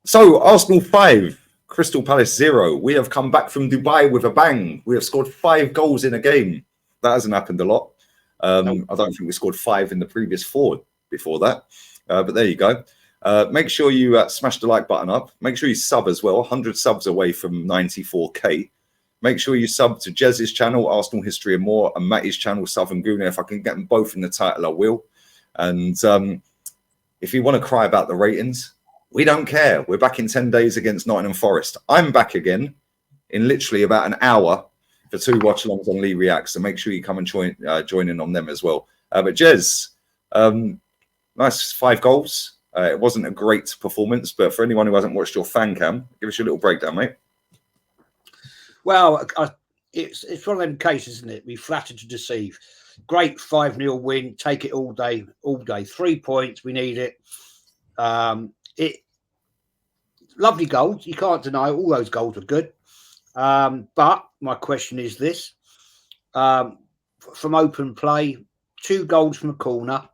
So, Arsenal 5, Crystal Palace 0. We have come back from Dubai with a bang. We have scored 5 goals in a game. That hasn't happened a lot. I don't think we scored 5 in the previous 4 before that. But there you go. Make sure you smash the like button up. Make sure you sub as well. 100 subs away from 94k. Make sure you sub to Jez's channel, Arsenal History and More, and Matty's channel, Southern Gooner. If I can get them both in the title, I will. And if you want to cry about the ratings, we don't care. We're back in 10 days against Nottingham Forest. I'm back again in literally about an hour for 2 watch-alongs on Lee Reacts. So make sure you come and join in on them as well. But Jez, nice 5 goals. It wasn't a great performance, but for anyone who hasn't watched your fan cam, give us your little breakdown, mate. Well, it's one of them cases, isn't it? We flatter to deceive. Great 5-0 win. Take it all day, all day. 3 points. We need it. Lovely goals. You can't deny all those goals are good. But my question is this. From open play, 2 goals from a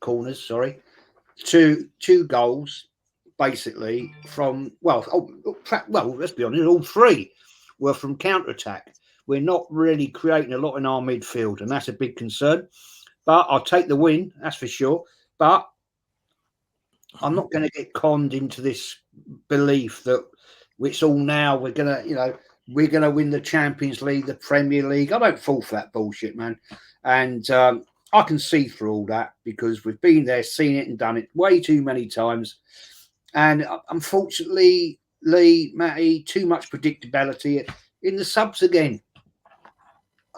corners, sorry. Two goals, basically, from, let's be honest, all 3 were from counter-attack. We're not really creating a lot in our midfield, and that's a big concern. But I'll take the win, that's for sure. But I'm not going to get conned into this belief that it's all now. We're going to win the Champions League, the Premier League. I don't fall for that bullshit, man. And I can see through all that because we've been there, seen it and done it way too many times. And unfortunately, Lee, Matty, too much predictability in the subs again.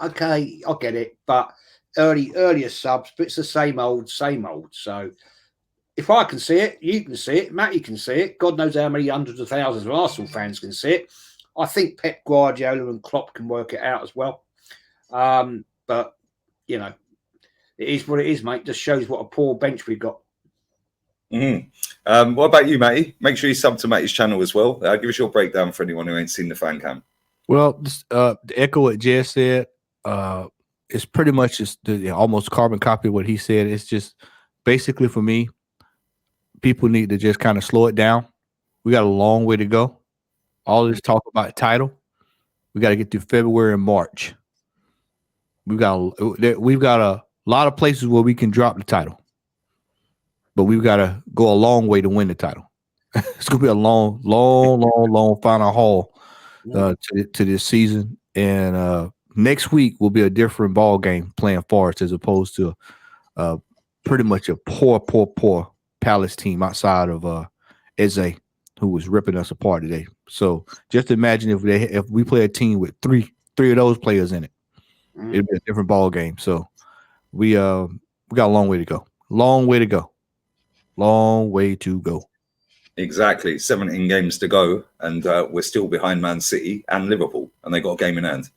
Okay, I get it. But earlier subs, but it's the same old. So if I can see it, you can see it, Matty can see it. God knows how many hundreds of thousands of Arsenal fans can see it. I think Pep Guardiola and Klopp can work it out as well. But, it is what it is, mate. Just shows what a poor bench we've got. What about you, Matty? Make sure you sub to Matty's channel as well. Give us your breakdown for anyone who ain't seen the fan cam. Well, to echo what Jez said, it's pretty much just almost carbon copy of what he said. It's just basically for me, people need to just kind of slow it down. We got a long way to go. All this talk about title, we got to get through February and March. We've got a lot of places where we can drop the title, but we've got to go a long way to win the title. It's gonna be a long final haul to this season, and next week will be a different ball game playing Forest as opposed to pretty much a poor Palace team outside of Eze, who was ripping us apart today. So just imagine if we play a team with three of those players in it, it'd be a different ball game. So we got a long way to go. Long way to go. Exactly. 17 games to go, and we're still behind Man City and Liverpool, and they got a game in hand.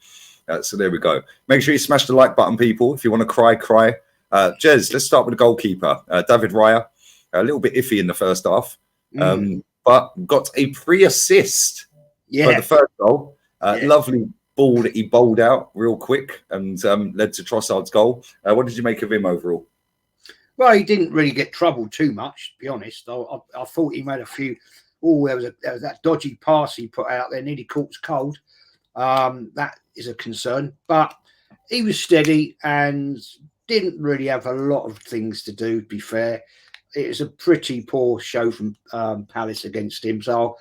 So there we go. Make sure you smash the like button, people. If you want to cry. Jez, let's start with the goalkeeper, David Raya. A little bit iffy in the first half, but got a pre-assist for the first goal. Lovely ball that he bowled out real quick and led to Trossard's goal. What did you make of him overall? Well, he didn't really get troubled too much, to be honest. I thought he made a few. There was that dodgy pass he put out there, nearly caught cold. That is a concern, but he was steady and didn't really have a lot of things to do, to be fair. It was a pretty poor show from Palace against him, so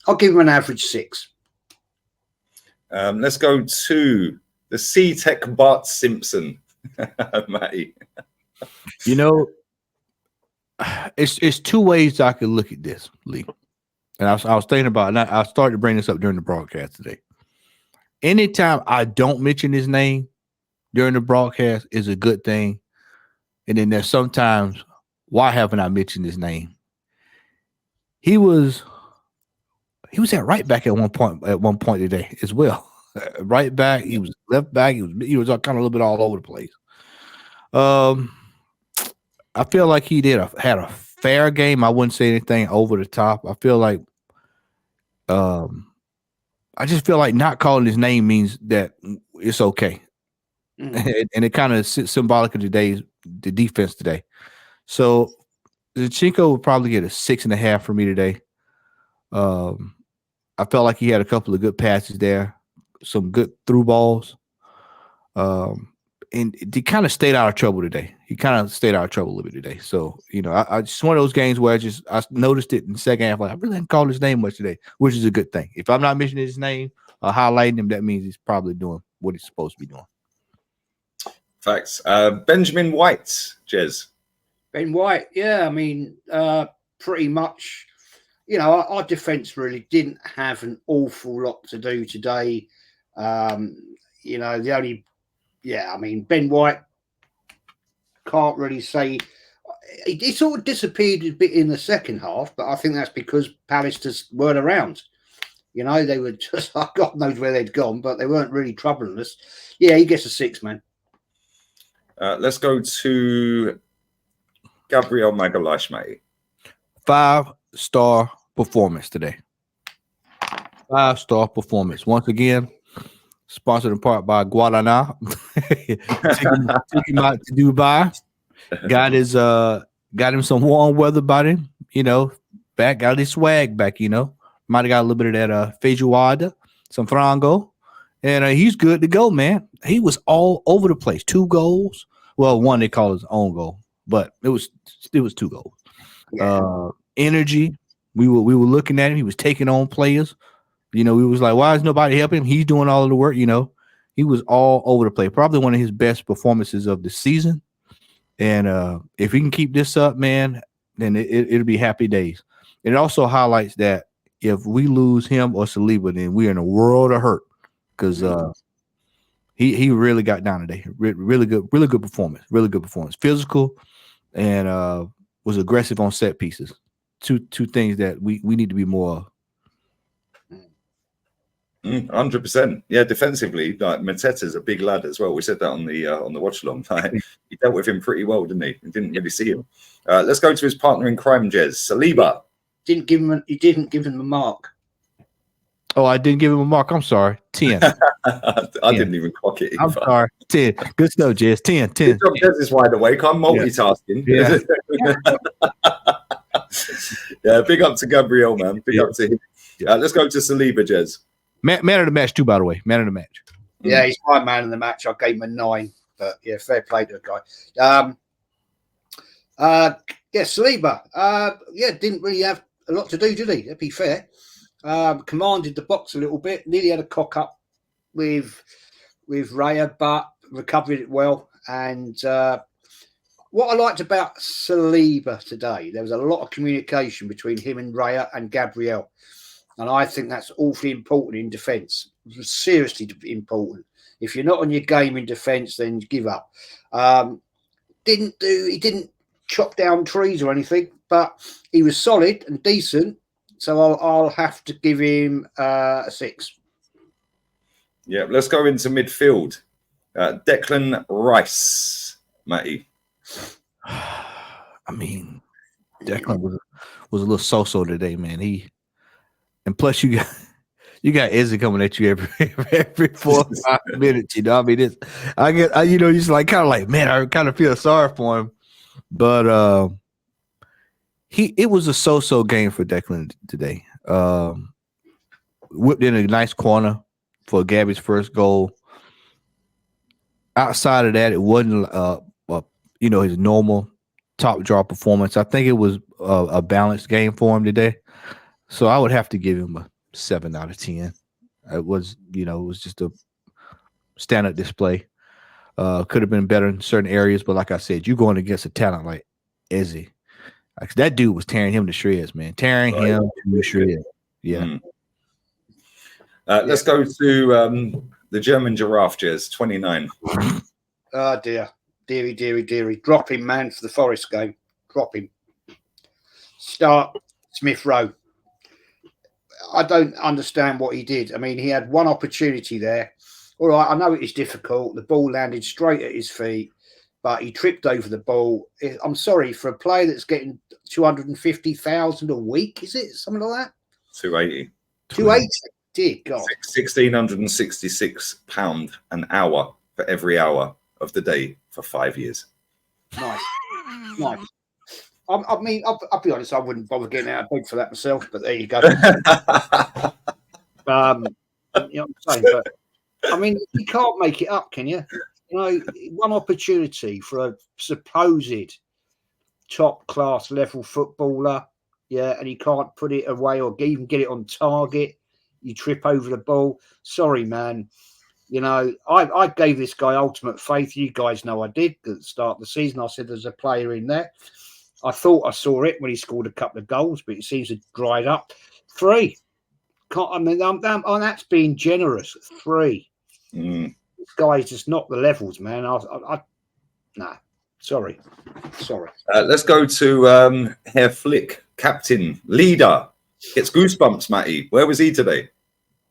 I'll give him an average 6. Let's go to the C-Tech Bart Simpson, Matty. It's 2 ways I could look at this, Lee. And I was thinking about it, and I started to bring this up during the broadcast today. Anytime I don't mention his name during the broadcast is a good thing. And then there's sometimes, why haven't I mentioned his name? He was at right back at one point today as well. Right back, he was left back, he was kind of a little bit all over the place. I feel like he had a fair game. I wouldn't say anything over the top. I feel like I just feel like not calling his name means that it's okay. And it kind of sits symbolic of the defense today. So Zinchenko would probably get a 6.5 for me today. I felt like he had a couple of good passes there, some good through balls. And he kind of stayed out of trouble today. He kind of stayed out of trouble a little bit today. So, I just one of those games where I noticed it in the second half. Like, I really didn't call his name much today, which is a good thing. If I'm not mentioning his name or highlighting him, that means he's probably doing what he's supposed to be doing. Facts. Benjamin White, Jez. Ben White, yeah, I mean, pretty much, our defence really didn't have an awful lot to do today. Ben White, can't really say. He sort of disappeared a bit in the second half, but I think that's because Palace just weren't around. They were just, God knows where they'd gone, but they weren't really troubling us. Yeah, he gets a 6, man. Let's go to Gabriel Magalhaes, mate. 5-star performance today. 5-star performance. Once again, sponsored in part by Guadana. Took him out to Dubai. Got him some warm weather about him. Back, got his swag back, Might have got a little bit of that feijoada, some frango. And he's good to go, man. He was all over the place. 2 goals. Well, one they call his own goal, but it was 2 goals. Yeah. Energy. We were looking at him. He was taking on players. We was like, why is nobody helping him? He's doing all of the work. He was all over the place. Probably one of his best performances of the season. And if he can keep this up, man, then it'll be happy days. And it also highlights that if we lose him or Saliba, then we're in a world of hurt because he really got down today. Really good performance. Really good performance. Physical and was aggressive on set pieces. Two things that we need to be more of. 100%. Yeah, defensively, like Mateta's a big lad as well. We said that on the watch along. He dealt with him pretty well, didn't he? We didn't really see him. Let's go to his partner in crime, Jez. Saliba. He didn't give him a mark. Oh, I didn't give him a mark. I'm sorry. 10. I didn't even clock it. I'm sorry. 10. Good stuff, Jez. 10. Good job, Jez is wide awake. I'm multitasking. Yeah, big up to Gabriel, man. Big up to him. Let's go to Saliba, Jez. Man of the match, too, by the way. Man of the match. Yeah, he's my man of the match. I gave him a 9. But, yeah, fair play to the guy. Saliba. Didn't really have a lot to do, did he? To be fair. Commanded the box a little bit. Nearly had a cock up with Raya, but recovered it well. And what I liked about Saliba today, there was a lot of communication between him and Raya and Gabriel. And I think that's awfully important in defence. Seriously important. If you're not on your game in defence, then give up. He didn't chop down trees or anything, but he was solid and decent. So I'll have to give him a 6. Yeah, let's go into midfield. Declan Rice, Matty. I mean, Declan was a little so-so today, man. And plus you got Izzy coming at you every 4 or 5 minutes. I mean, just like kind of like, man, I kind of feel sorry for him, but it was a so-so game for Declan today. Whipped in a nice corner for Gabby's first goal. Outside of that, it wasn't his normal top draw performance. I think it was a balanced game for him today. So I would have to give him a 7 out of 10. It was just a stand-up display. Could have been better in certain areas, but like I said, you're going against a talent like Izzy. Like that dude was tearing him to shreds, man. Tearing him to shreds. Yeah. Let's go to the German giraffe, Jez, 29. Oh, dear. Deary. Drop him, man, for the Forest game. Drop him. Start Smith Rowe. I don't understand what he did. I mean, he had one opportunity there. All right, I know it is difficult. The ball landed straight at his feet, but he tripped over the ball. I'm sorry, for a player that's getting 250,000 a week, is it? Something like that? 280. 280? Dear God. £1,666 an hour for every hour of the day for 5 years. Nice. I mean, I'll be honest, I wouldn't bother getting out of bed for that myself, but there you go. You know what I'm saying? But I mean, you can't make it up, can you? You know, one opportunity for a supposed top class level footballer, yeah, and you can't put it away or even get it on target. You trip over the ball. Sorry, man. You know, I gave this guy ultimate faith. You guys know I did at the start of the season. I said there's a player in there. I thought I saw it when he scored a couple of goals, but it seems to have dried up. 3. I mean, that's being generous. 3. This guy's just not the levels, man. Nah. Sorry. Let's go to Herr Flick, captain, leader. Gets goosebumps, Matty. Where was he today?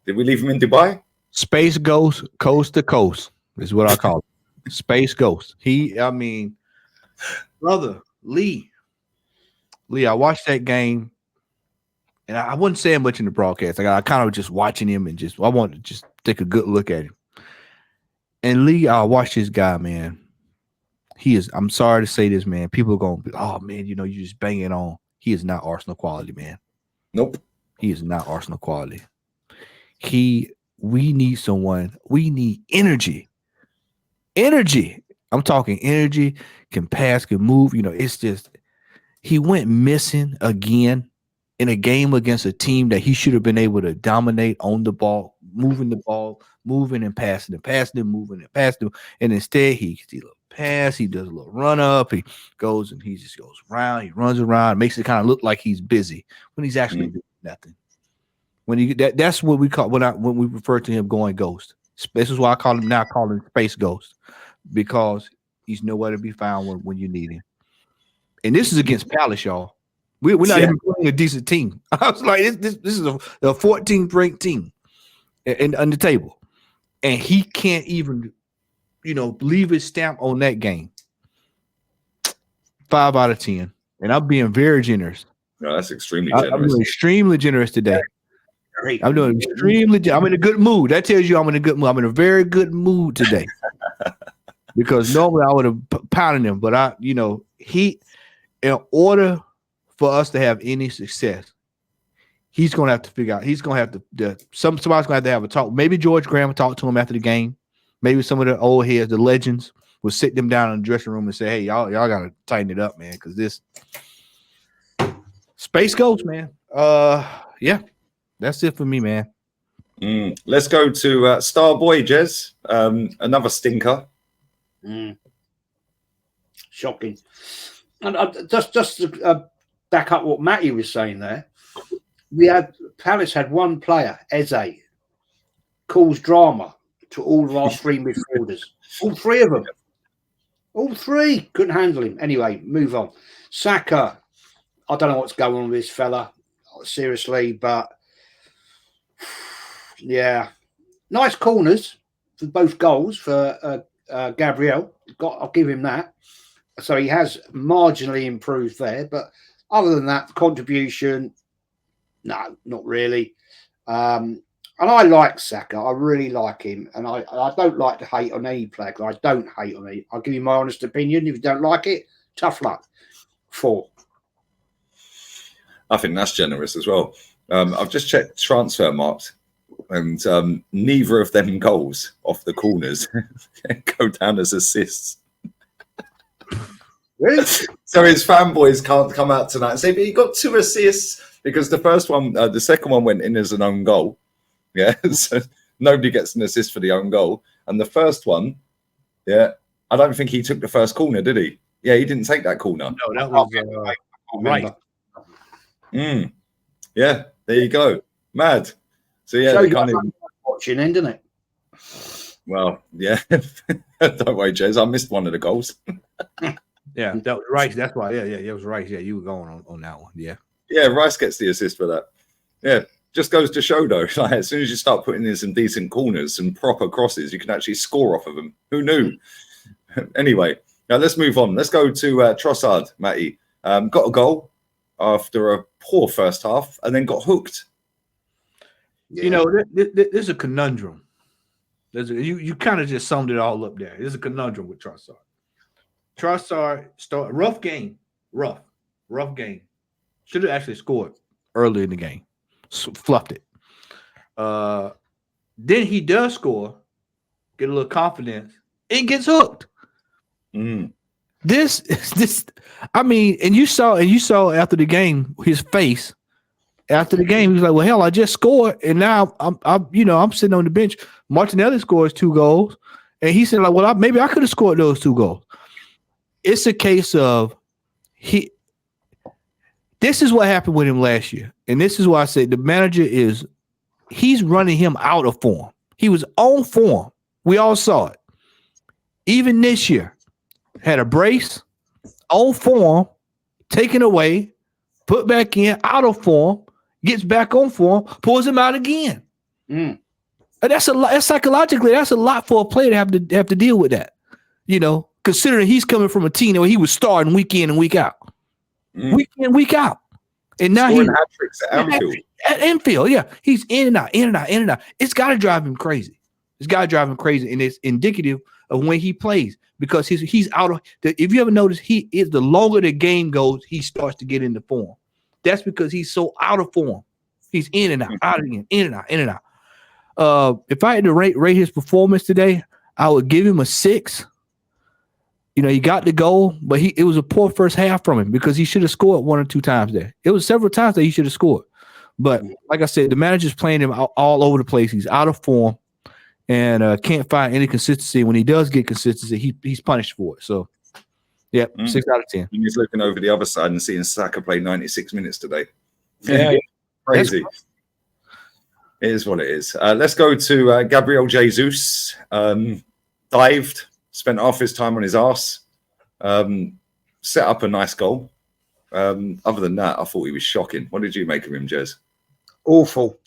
Did we leave him in Dubai? Space Ghost, coast to coast is what I call it. Space Ghost. Brother Lee, I watched that game, and I wasn't saying much in the broadcast. I kind of just watching him, and I wanted to just take a good look at him. And Lee, I watched this guy, man. He is. I'm sorry to say this, man. People are going to be, oh man, you just bang it on. He is not Arsenal quality, man. Nope. He is not Arsenal quality. We need someone. We need energy. Energy. I'm talking energy, can pass, can move. It's just he went missing again in a game against a team that he should have been able to dominate on the ball, moving and passing and moving and passing. And instead, he gets a little pass. He does a little run up. He goes and he just goes around. He runs around, makes it kind of look like he's busy when he's actually doing nothing. That's what we call when we refer to him going ghost. This is why I call him Space Ghost, because he's nowhere to be found when you need him. And this is against Palace, y'all. We're not even playing a decent team. I was like, this is a 14th ranked team on the table, and he can't even leave his stamp on that game. 5 out of 10, and I'm being very generous. No, that's extremely generous. I'm being extremely generous today. I'm doing extremely. I'm in a good mood. That tells you I'm in a good mood. I'm in a very good mood today. Because normally I would have pounded him, but in order for us to have any success, he's going to have to figure out. He's going to have to. Somebody's going to have to have a talk. Maybe George Graham will talk to him after the game. Maybe some of the old heads, the legends, will sit them down in the dressing room and say, "Hey, y'all got to tighten it up, man, because this Space Ghost, man." Yeah. That's it for me, man. Let's go to Starboy Jez. Another stinker. Shocking. And just to back up what Matty was saying there, Palace had one player, Eze, cause drama to all of our 3 midfielders. All 3 of them. All 3 couldn't handle him. Anyway, move on. Saka, I don't know what's going on with this fella, seriously, but yeah, nice corners for both goals for Gabriel. I'll give him that. So he has marginally improved there, but other than that, contribution, no, not really. And I like Saka. I really like him, and I don't like to hate on any player. I don't hate on any. I'll give you my honest opinion. If you don't like it, tough luck. 4. I think that's generous as well. I've just checked transfer marked, and neither of them goals off the corners go down as assists. Really? So his fanboys can't come out tonight and say, but he got 2 assists because the second one went in as an own goal. Yeah, so nobody gets an assist for the own goal. And the first one, I don't think he took the first corner, did he? Yeah, he didn't take that corner. No, that was right. Yeah, there you go. Mad. So yeah, they can't even watching in, didn't it? Well, yeah. Don't worry, Jez. I missed one of the goals. Yeah, that was Rice. That's why. Yeah, it was Rice. Yeah, you were going on that one. Yeah. Yeah, Rice gets the assist for that. Yeah, just goes to show though. Like, as soon as you start putting in some decent corners, some proper crosses, you can actually score off of them. Who knew? Anyway, now let's move on. Let's go to Trossard, Matty. Got a goal after a poor first half, and then got hooked. There's a conundrum. You kind of just summed it all up there. There's a conundrum with Trossard. Trossard start rough game, rough rough game. Should have actually scored early in the game. Fluffed it. Then he does score, get a little confidence, and gets hooked. This. I mean, and you saw after the game his face. After the game, he was like, "Well, hell, I just scored, and now I'm sitting on the bench. Martinelli scores 2 goals, and he said, like, well, maybe I could have scored those 2 goals." It's a case of this is what happened with him last year, and this is why I said the manager he's running him out of form. He was on form. We all saw it. Even this year, had a brace, on form, taken away, put back in, out of form. Gets back on form, pulls him out again. And that's a lot. That's psychologically, that's a lot for a player to have to deal with that. Considering he's coming from a team where he was starting week in and week out, week in, week out, and now he's hat-tricks at Anfield. At Anfield, yeah, he's in and out, in and out, in and out. It's got to drive him crazy. And it's indicative of when he plays because he's out of. If you ever notice, the longer the game goes, he starts to get into form. That's because he's so out of form. He's in and out, out again, in and out, in and out. If I had to rate his performance today, I would give him a 6. He got the goal, but it was a poor first half from him because he should have scored 1 or 2 times there. It was several times that he should have scored. But like I said, the manager's playing him all over the place. He's out of form and can't find any consistency. When he does get consistency, he's punished for it. So, yeah, 6 out of 10. He's looking over the other side and seeing Saka play 96 minutes today. Yeah. Crazy. It is what it is. Let's go to Gabriel Jesus. Dived, spent half his time on his arse, set up a nice goal. Other than that, I thought he was shocking. What did you make of him, Jez? Awful.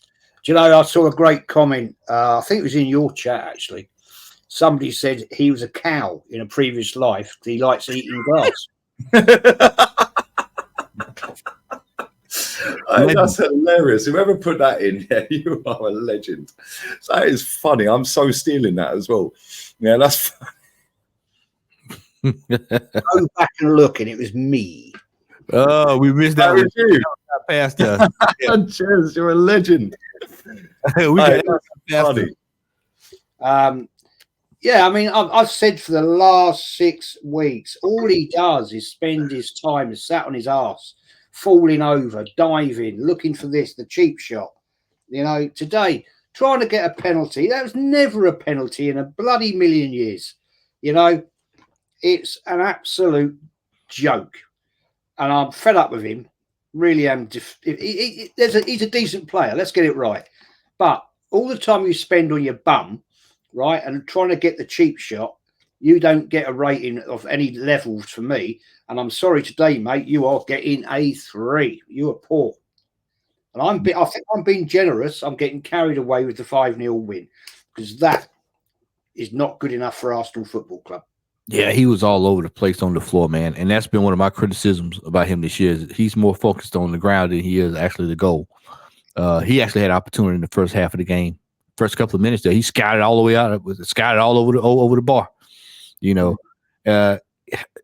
Do you know, I saw a great comment. I think it was in your chat, actually. Somebody said he was a cow in a previous life. He likes eating grass. That's hilarious. Whoever put that in, you are a legend. That is funny. I'm so stealing that as well. Yeah, that's funny. Go back and look, and it was me. Oh, we missed that. Was you. Past us. Cheers, you're a legend. Funny. Yeah, I mean, I've said for the last 6 weeks, all he does is spend his time sat on his arse, falling over, diving, looking for the cheap shot. Today, trying to get a penalty. That was never a penalty in a bloody million years. It's an absolute joke. And I'm fed up with him. Really am. He's a decent player. Let's get it right. But all the time you spend on your bum, right, and trying to get the cheap shot, you don't get a rating of any levels for me. And I'm sorry today, mate, you are getting a 3. You are poor. And I think I'm being generous. I'm getting carried away with the 5-0 win because that is not good enough for Arsenal Football Club. Yeah, he was all over the place on the floor, man. And that's been one of my criticisms about him this year. Is he's more focused on the ground than he is actually the goal. He actually had opportunity in the first half of the game. First couple of minutes there, he scouted all the way out. Scouted all over the bar.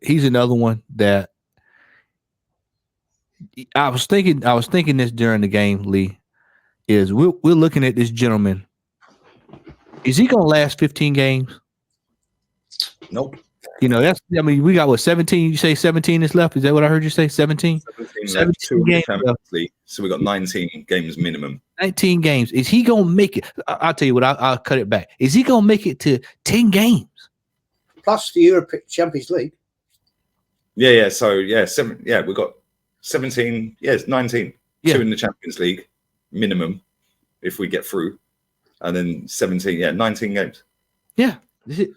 He's another one that I was thinking this during the game, Lee, is we're looking at this gentleman. Is he going to last 15 games? Nope. We got 17. You say 17 is left. Is that what I heard you say? 17? 17 games left. So we got 19 games minimum. 19 games. Is he going to make it? I'll tell you what, I'll cut it back. Is he going to make it to 10 games? Plus the European Champions League. Yeah. So, we got 17. Yes, 19. Yeah. 2 in the Champions League minimum if we get through. And then 17. Yeah, 19 games. Yeah. Is it?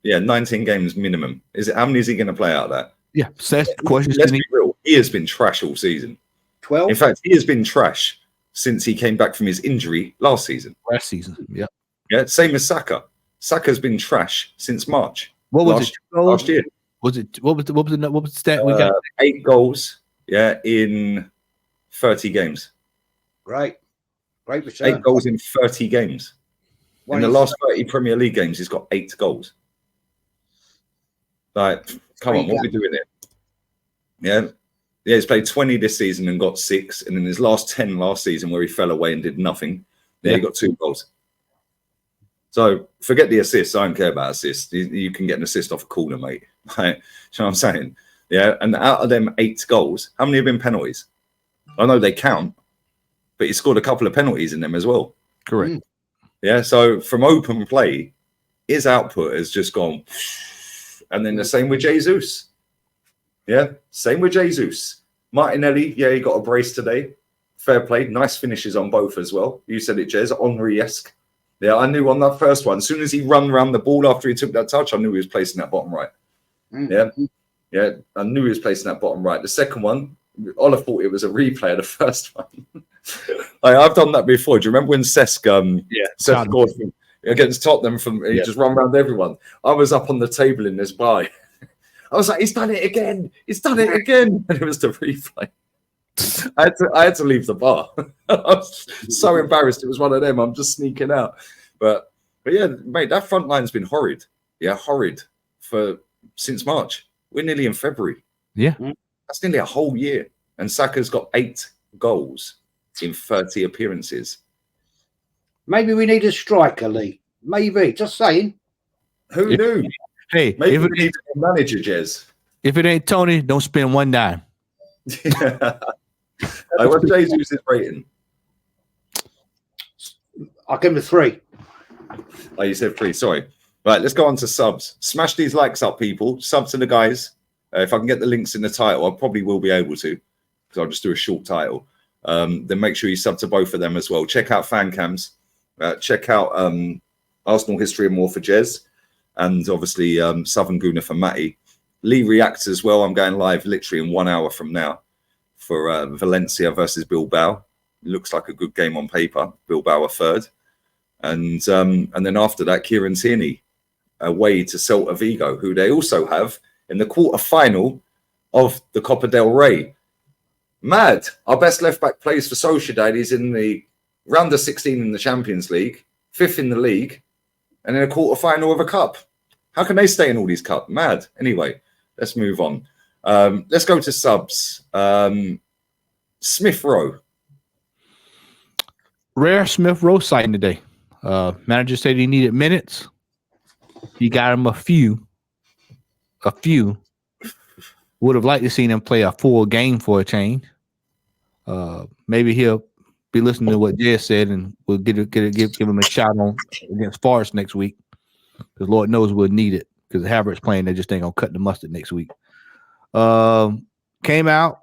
Yeah, 19 games minimum. How many is he going to play out of that? Yeah, so that's the question. Let's be real. He has been trash all season. 12? In fact, he has been trash since he came back from his injury last season. Yeah. Yeah, same as Saka. Saka's been trash since March. What was it? Last year. What was the stat we got? 8 goals, in 30 games. Great return. 8 goals in 30 games. In the last 30 Premier League games, he's got 8 goals. Like, come on, what are we doing here? Yeah. Yeah, he's played 20 this season and got 6. And in his last 10 last season, where he fell away and did nothing, he got 2 goals. So forget the assists. I don't care about assists. You can get an assist off a corner, mate. Right? You know what I'm saying? Yeah. And out of them 8 goals, how many have been penalties? I know they count, but he scored a couple of penalties in them as well. Correct. Yeah. So from open play, his output has just gone. And then the same with Jesus. Yeah. Same with Jesus. Martinelli, yeah, he got a brace today. Fair play. Nice finishes on both as well. You said it, Jez. Henry-esque. Yeah, I knew on that first one, as soon as he ran around the ball after he took that touch, I knew he was placing that bottom right. Yeah, I knew he was placing that bottom right. The second one, Ola thought it was a replay of the first one. I've done that before. Do you remember when Cesc scored against Tottenham? He just ran around everyone. I was up on the table in this bar. I was like, he's done it again. He's done it again. And it was the replay. I had to leave the bar. I was so embarrassed. It was one of them. I'm just sneaking out. But yeah, mate, that front line's been horrid. Yeah, horrid since March. We're nearly in February. Yeah. That's nearly a whole year. And Saka's got 8 goals in 30 appearances. Maybe we need a striker, Lee. Maybe. Just saying. Who knew? Hey, maybe we need a manager, Jez. If it ain't Tony, don't spend one dime. What's Jesus' rating? I'll give him a 3. Oh, you said 3. Sorry. Right, let's go on to subs. Smash these likes up, people. Sub to the guys. If I can get the links in the title, I probably will be able to, because I'll just do a short title. Then make sure you sub to both of them as well. Check out fan cams. Check out Arsenal History and More for Jez. And obviously Southern Gooner for Matty. Lee reacts as well. I'm going live literally in 1 hour from now for Valencia versus Bilbao. Looks like a good game on paper. Bilbao are third. And then after that, Kieran Tierney away to Celta Vigo, who they also have in the quarter-final of the Copa del Rey. Mad. Our best left-back plays for Sociedad. He's in the round of 16 in the Champions League, 5th in the league, and in a quarter-final of a cup. How can they stay in all these cups? Mad. Anyway, let's move on. Let's go to subs. Smith Rowe. Rare Smith Rowe sighting today. Manager said he needed minutes. He got him a few. Would have liked to seen him play a full game for a change. Maybe he'll be listening to what Jez said, and we'll give him a shot on against Forest next week. Because Lord knows we'll need it. Because Havertz playing, they just ain't gonna cut the mustard next week. Came out.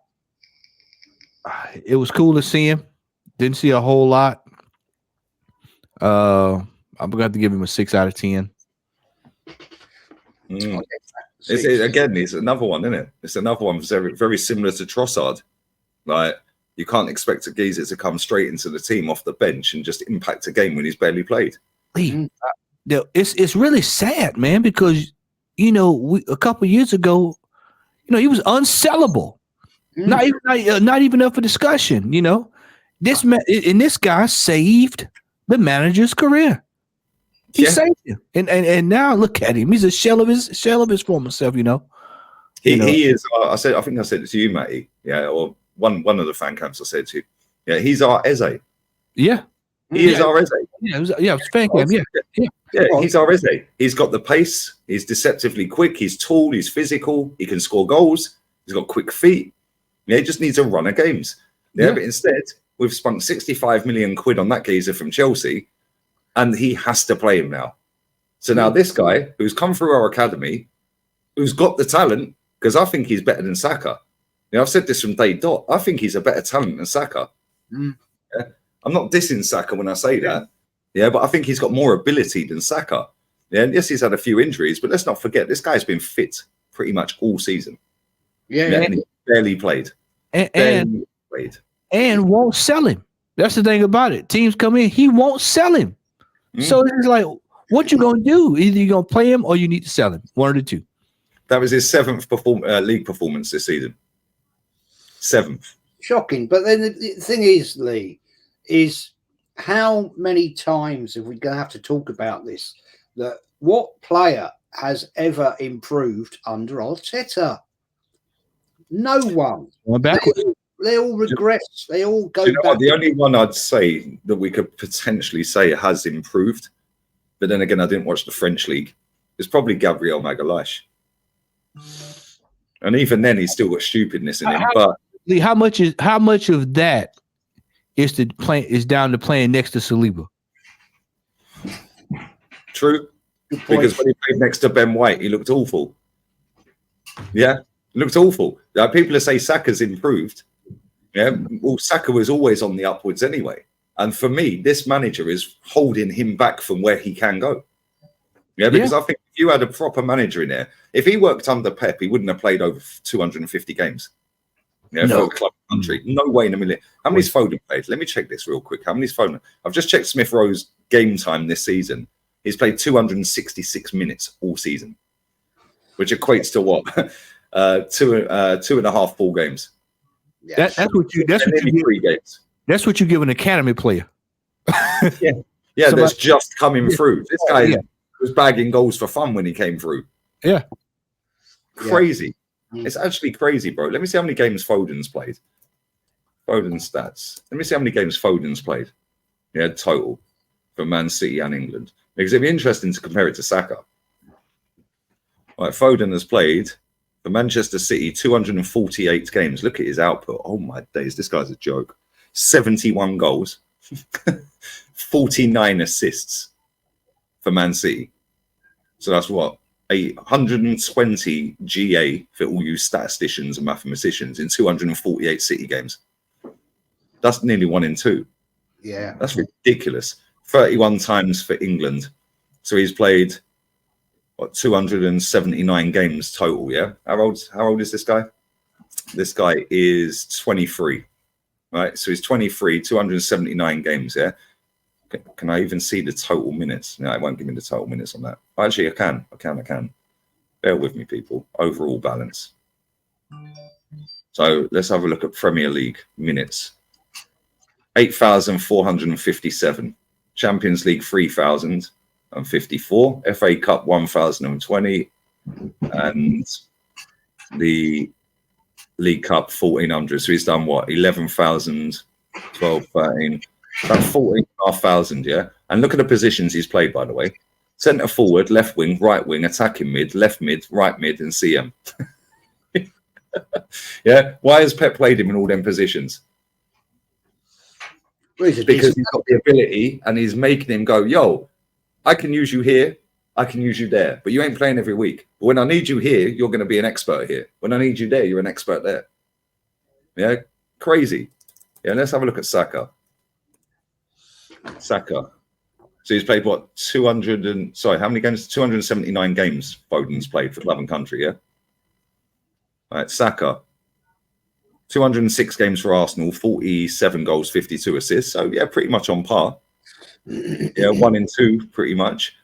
It was cool to see him. Didn't see a whole lot. I'm gonna have to give him a 6 out of 10. It's another one, isn't it? It's another one very, very similar to Trossard. Like, you can't expect a geezer to come straight into the team off the bench and just impact a game when he's barely played. It's really sad, man, because a couple of years ago, he was unsellable. Not even up for discussion. This guy saved the manager's career. He saved him, and now look at him. He's a shell of his former self. He is. I think I said it to you, Matty. Yeah, or one of the fan camps I said to you. Yeah, he's our Eze. Yeah, he is our Eze. Yeah, it was fan camp. Yeah, he's our Eze. He's got the pace. He's deceptively quick. He's tall. He's physical. He can score goals. He's got quick feet. Yeah, he just needs a run of games. Yeah, but instead we've spent 65 million quid on that geezer from Chelsea. And he has to play him now. So now this guy, who's come through our academy, who's got the talent, because I think he's better than Saka. I've said this from day dot. I think he's a better talent than Saka. Yeah? I'm not dissing Saka when I say that. Yeah, but I think he's got more ability than Saka. Yeah, and yes, he's had a few injuries, but let's not forget, this guy's been fit pretty much all season. And he barely played. And won't sell him. That's the thing about it. Teams come in, he won't sell him. So it's like, what you gonna do? Either you're gonna play him or you need to sell him. One of the two. That was his 7th league performance this season. 7th. Shocking. But then the thing is, Lee, is how many times are we going to have to talk about this? That what player has ever improved under Arteta? No one. Going backwards. They all regress. They all go back. The only one I'd say that we could potentially say has improved, but then again, I didn't watch the French league, is probably Gabriel Magalhaes. And even then, he's still got stupidness in him. But how much of that is down to playing next to Saliba? True, because when he played next to Ben White, he looked awful. Yeah, looked awful. People say Saka's improved. Yeah, well, Saka was always on the upwards anyway. And for me, this manager is holding him back from where he can go. Yeah, because I think if you had a proper manager in there, if he worked under Pep, he wouldn't have played over 250 games. Yeah, for a club country. No way in a million. How many's Foden played? Let me check this real quick. How many's Foden? I've just checked Smith Rowe's game time this season. He's played 266 minutes all season, which equates to what? two and a half full games. Yeah. That's what you give 3 games. That's what you give an academy player. Yeah, that's just coming through. This guy was bagging goals for fun when he came through. Yeah. Crazy. It's actually crazy, bro. Let me see how many games Foden's played. Foden stats. Let me see how many games Foden's played. Yeah, total for Man City and England. Because it'd be interesting to compare it to Saka. Right, Foden has played for Manchester City 248 games. Look at his output. Oh my days, this guy's a joke. 71 goals, 49 assists for Man City. So that's what? 120 GA for all you statisticians and mathematicians in 248 City games. That's nearly 1 in 2. Yeah. That's ridiculous. 31 times for England. So he's played 279 games total, yeah? How old is this guy? This guy is 23. Right? So he's 23, 279 games, yeah? Can I even see the total minutes? No, it won't give me the total minutes on that. Actually, I can. Bear with me, people. Overall balance. So let's have a look at Premier League minutes. 8,457. Champions League 3,054. FA Cup 1,020. And the League Cup 1,400. So he's done what? 11,000, 12, 13. About 14,500, yeah? And look at the positions he's played, by the way. Centre forward, left wing, right wing, attacking mid, left mid, right mid, and CM. Yeah? Why has Pep played him in all them positions? Because he's got the ability and he's making him go, yo, I can use you here, I can use you there, but you ain't playing every week. But when I need you here, you're going to be an expert here. When I need you there, you're an expert there. Yeah? Crazy. Yeah, let's have a look at Saka. So he's played what? How many games? 279 games Foden's played for club and country, yeah? All right, Saka. 206 games for Arsenal, 47 goals, 52 assists. So yeah, pretty much on par. Yeah, 1 in 2, pretty much.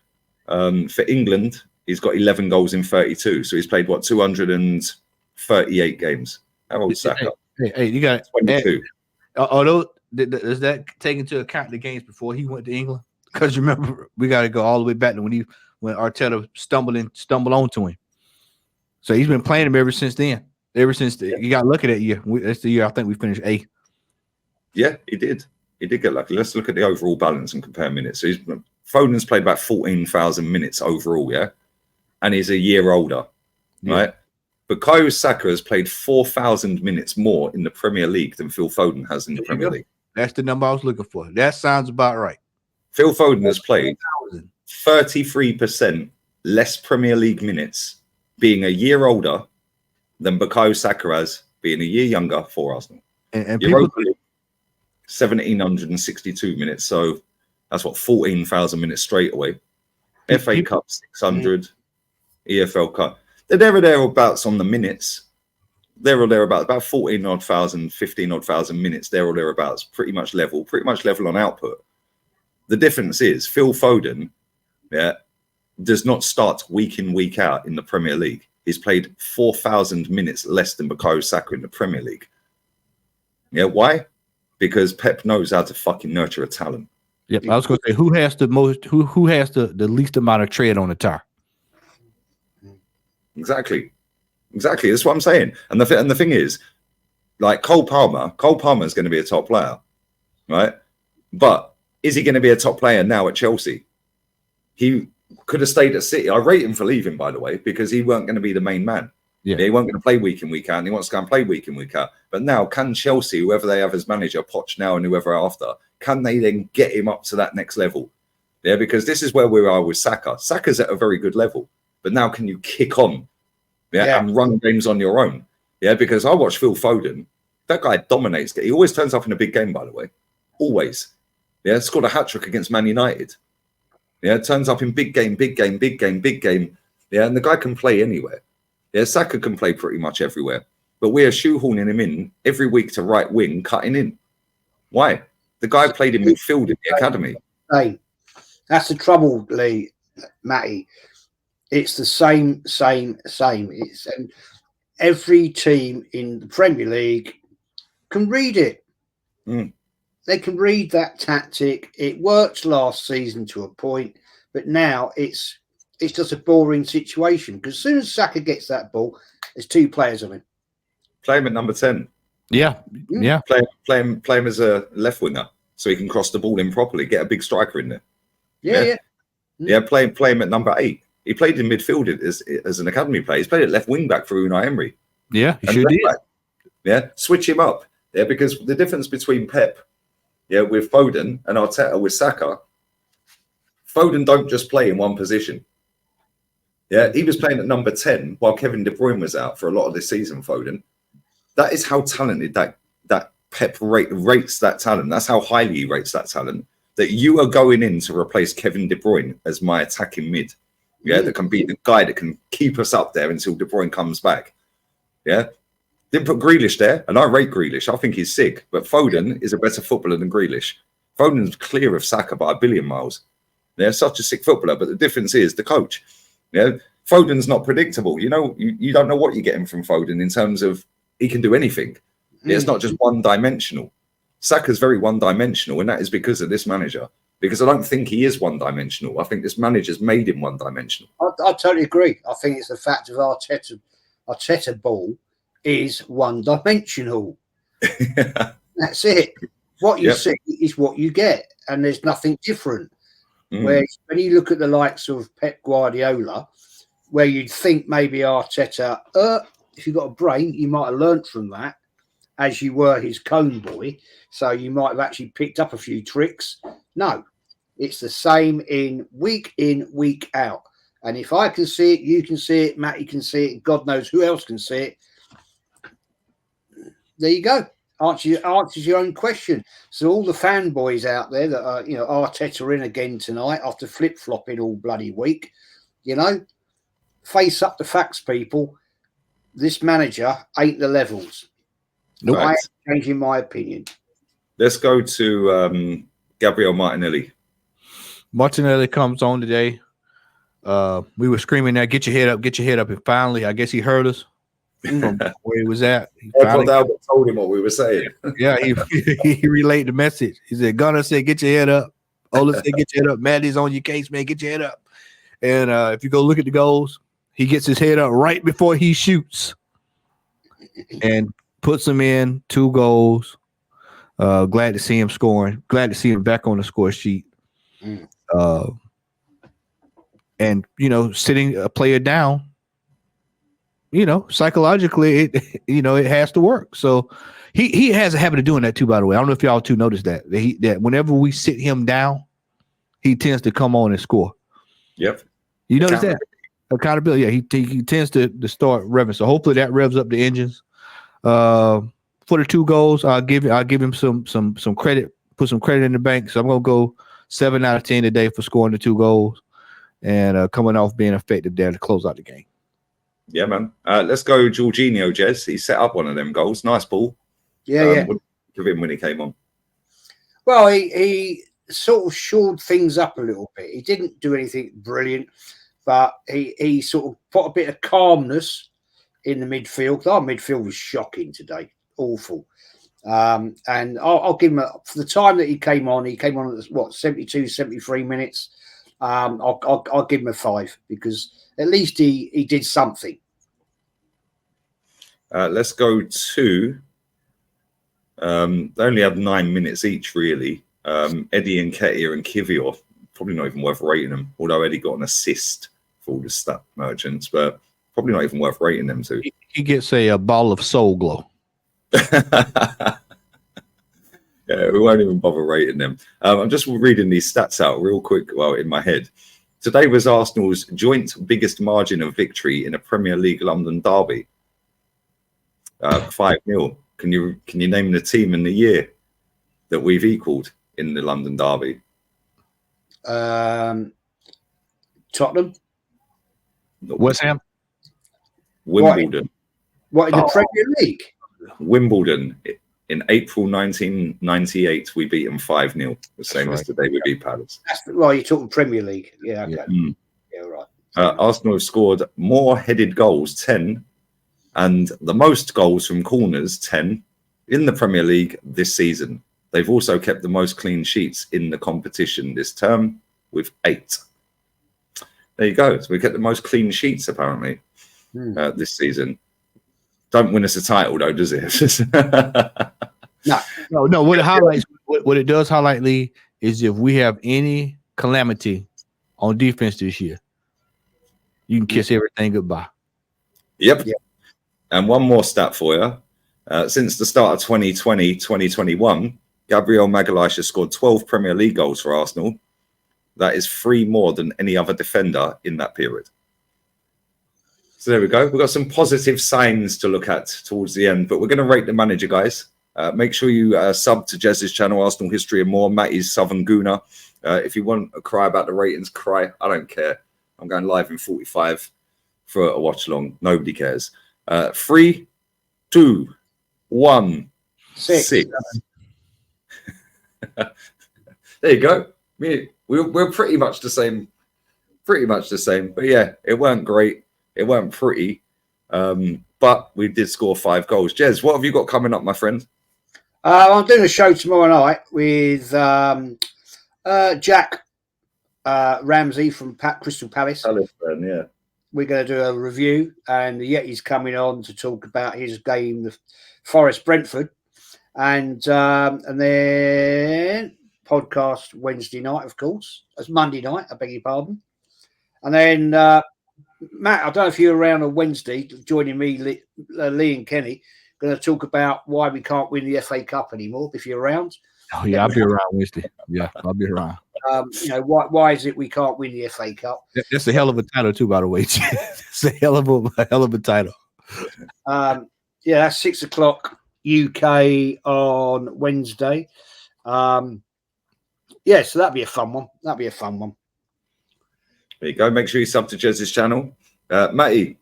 For England, he's got 11 goals in 32. So he's played what? 238 games. How old is Saka? Hey, you got 22. Although does that take into account the games before he went to England? Because remember, we got to go all the way back to when Arteta stumbled onto him. So he's been playing him ever since then. Ever since you got lucky that year. That's the year I think we finished 8th. Yeah, he did. He did get lucky. Let's look at the overall balance and compare minutes. So Foden's played about 14,000 minutes overall, yeah, and he's a year older, right? Bukayo Saka has played 4,000 minutes more in the Premier League than Phil Foden has in the Premier League. That's the number I was looking for. That sounds about right. Phil Foden has played 33% less Premier League minutes, being a year older, than Bukayo Saka has, being a year younger for Arsenal. And people, 1,762 minutes, so that's what, 14,000 minutes straight away. FA Cup 600, EFL Cup. They're there or thereabouts on the minutes. There or thereabouts, about 15,000 minutes, there or thereabouts, pretty much level on output. The difference is Phil Foden, does not start week in, week out in the Premier League. He's played 4,000 minutes less than Bukayo Saka in the Premier League. Yeah, why? Because Pep knows how to fucking nurture a talent. Yep, I was going to say who has the least amount of tread on the tire. Exactly. Exactly. That's what I'm saying. And the thing is, like Cole Palmer is going to be a top player, right? But is he going to be a top player now at Chelsea? He could have stayed at City. I rate him for leaving, by the way, because he weren't going to be the main man. Yeah. He weren't going to play week in, week out, and he wants to go and play week in, week out. But now, can Chelsea, whoever they have as manager, Poch now and whoever after, can they then get him up to that next level? Yeah, because this is where we are with Saka. Saka's at a very good level. But now can you kick on and run games on your own? Yeah, because I watch Phil Foden. That guy dominates. He always turns up in a big game, by the way. Always. Yeah, scored a hat-trick against Man United. Yeah, turns up in big game. Yeah, and the guy can play anywhere. Yeah, Saka can play pretty much everywhere. But we are shoehorning him in every week to right wing, cutting in. Why? The guy played in midfield in the academy. Hey, that's the trouble, Lee, Matty. It's the same. It's every team in the Premier League can read it. They can read that tactic. It worked last season to a point, but now it's just a boring situation because as soon as Saka gets that ball, there's two players on him. Play him at number 10. Yeah. Play him as a left winger so he can cross the ball in properly. Get a big striker in there. Yeah. Play him at number 8. He played in midfield as an academy player. He's played at left wing back for Unai Emery. Yeah, he sure did. Yeah, switch him up. Yeah, because the difference between Pep, with Foden and Arteta with Saka, Foden don't just play in one position. Yeah, he was playing at number 10 while Kevin De Bruyne was out for a lot of this season, Foden. That is how talented that Pep rates that talent. That's how highly he rates that talent. That you are going in to replace Kevin De Bruyne as my attacking mid. Yeah, that can be the guy that can keep us up there until De Bruyne comes back. Yeah. Didn't put Grealish there, and I rate Grealish. I think he's sick, but Foden is a better footballer than Grealish. Foden's clear of Saka by a billion miles. They're such a sick footballer, but the difference is the coach. Yeah, Foden's not predictable. You know, you don't know what you're getting from Foden in terms of he can do anything. Yeah, it's not just one-dimensional. Saka's very one-dimensional, and that is because of this manager. Because I don't think he is one-dimensional. I think this manager's made him one-dimensional. I totally agree. I think it's the fact of Arteta ball is one-dimensional. That's it. What you see is what you get, and there's nothing different. Whereas when you look at the likes of Pep Guardiola, where you'd think maybe Arteta, if you've got a brain, you might have learnt from that, as you were his cone boy. So you might have actually picked up a few tricks. No, it's the same in, week out. And if I can see it, you can see it, Matty can see it, God knows who else can see it. There you go. Answers your own question. So all the fanboys out there that are, Arteta in again tonight after flip-flopping all bloody week, face up the facts, people. This manager ain't the levels. Nope. I ain't changing my opinion. Let's go to Gabriel Martinelli. Martinelli comes on today. We were screaming that, get your head up. And finally, I guess he heard us from where he was at. Albert told him what we were saying. Yeah, he relayed the message. He said, Gunnar said, get your head up. Ola said, get your head up. Maddie's on your case, man. Get your head up. And if you go look at the goals, he gets his head up right before he shoots and puts them in 2 goals. Glad to see him scoring. Glad to see him back on the score sheet. And, sitting a player down, psychologically, it has to work. So he has a habit of doing that too, by the way. I don't know if y'all two noticed that. That whenever we sit him down, he tends to come on and score. Yep. You notice that? Accountability. Yeah, he tends to start revving. So hopefully that revs up the engines. For the 2 goals, I'll give him some credit, put some credit in the bank. So I'm gonna go 7 out of 10 today for scoring the 2 goals and coming off being effective there to close out the game. Yeah, man. Let's go Jorginho, Jez. He set up one of them goals. Nice ball. Yeah. Give him when he came on. Well, he sort of shored things up a little bit. He didn't do anything brilliant, but he sort of put a bit of calmness in the midfield. Our midfield was shocking today. Awful. And I'll give him for the time that he came on at 72, 73 minutes. I'll give him a 5 because at least he did something. Let's go to. They only had 9 minutes each, really. Eddie and Ketia and Kivior, probably not even worth rating them. Although Eddie got an assist for all the stat merchants, but probably not even worth rating them two. He gets a ball of soul glow. Yeah, we won't even bother rating them. I'm just reading these stats out real quick, in my head. Today was Arsenal's joint biggest margin of victory in a Premier League London derby. 5-0. Can you name the team in the year that we've equalled in the London derby? Tottenham. West Ham. Wimbledon. What in the Premier League? Wimbledon. In April 1998, we beat them 5-0, the same as today we beat Palace. You're talking Premier League. Yeah, okay. Yeah, right. Arsenal have scored more headed goals, 10, and the most goals from corners, 10, in the Premier League this season. They've also kept the most clean sheets in the competition this term with 8. There you go. So we kept the most clean sheets, apparently, this season. Don't win us a title, though, does it? No. What it highlights, what it does highlight, Lee, is if we have any calamity on defense this year, you can kiss everything goodbye. Yep. And one more stat for you. Since the start of 2020-2021, Gabriel Magalhaes has scored 12 Premier League goals for Arsenal. That is 3 more than any other defender in that period. So there we go. We've got some positive signs to look at towards the end, but we're going to rate the manager, guys. Make sure you sub to Jez's channel, Arsenal History and More, Matty's Southern Gooner. If you want to cry about the ratings, cry. I don't care. I'm going live in 45 for a watch along. Nobody cares. 3, 2, 1, 6. There you go. We're pretty much the same. But yeah, it weren't great. It weren't pretty, but we did score 5 goals. Jez, what have you got coming up, my friend? I'm doing a show tomorrow night with Jack Ramsey from Crystal Palace. Yeah. We're going to do a review, and Yeti's coming on to talk about his game, the Forest Brentford, and then podcast Wednesday night, of course. That's Monday night. I beg your pardon, and then. Matt, I don't know if you're around on Wednesday joining me, Lee and Kenny, going to talk about why we can't win the FA Cup anymore, if you're around. Oh, yeah, I'll be around Wednesday. Yeah, I'll be around. Why is it we can't win the FA Cup? That's a hell of a title, too, by the way. It's a hell of a title. That's 6 o'clock UK on Wednesday. So that'd be a fun one. There you go. Make sure you sub to Jez's channel. Matty,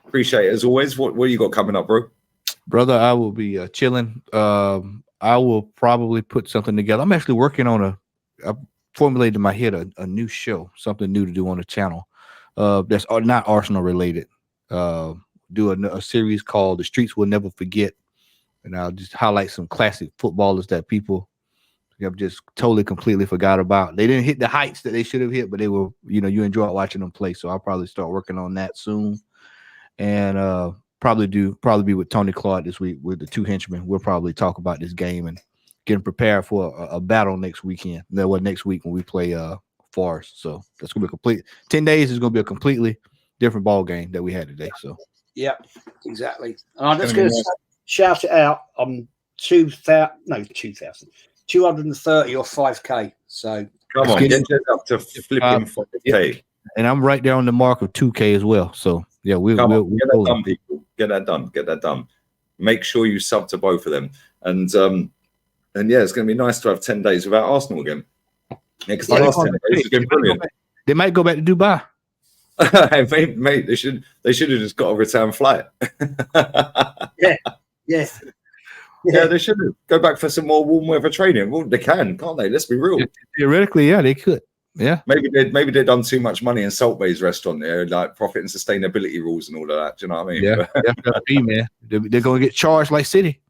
appreciate it as always. What you got coming up, bro? Brother, I will be chilling. I will probably put something together. I'm actually working on I formulated in my head a new show, something new to do on the channel. That's not Arsenal related. Do a series called The Streets Will Never Forget. And I'll just highlight some classic footballers that people have just totally, completely forgot about. They didn't hit the heights that they should have hit, but they were, you enjoy watching them play. So I'll probably start working on that soon. And probably be with Tony Claude this week with the 2 henchmen. We'll probably talk about this game and getting prepared for a battle next weekend. Next week when we play Forest. So that's gonna be 10 days is gonna be a completely different ball game that we had today. So yeah, exactly. And I'm just gonna shout it out on 230 or 5K. So come on, get up to flipping 5K. And I'm right there on the mark of 2K as well. So yeah, we'll get that done, people. Get that done. Make sure you sub to both of them. And yeah, it's going to be nice to have 10 days without Arsenal again. Yeah, because the last 10 days has been brilliant. They might go back to Dubai. mate, they should have just got a return flight. Yeah, they should go back for some more warm weather training. Well, they can't they? Let's be real. Theoretically, yeah, they could. Yeah, maybe they've done too much money in Salt Bay's restaurant there, like profit and sustainability rules and all of that. Do you know what I mean? Yeah, definitely, man. They're going to get charged like City.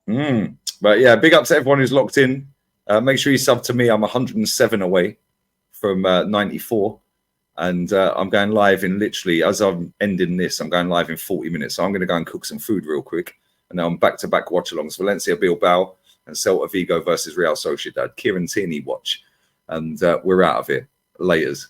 But yeah, big up to everyone who's locked in. Make sure you sub to me. I'm 107 away from 94. And I'm going live in literally, as I'm ending this, I'm going live in 40 minutes. So I'm going to go and cook some food real quick. And now I'm back-to-back watch-alongs. Valencia Bilbao and Celta Vigo versus Real Sociedad. Kieran Tierney watch. And we're out of here. Laters.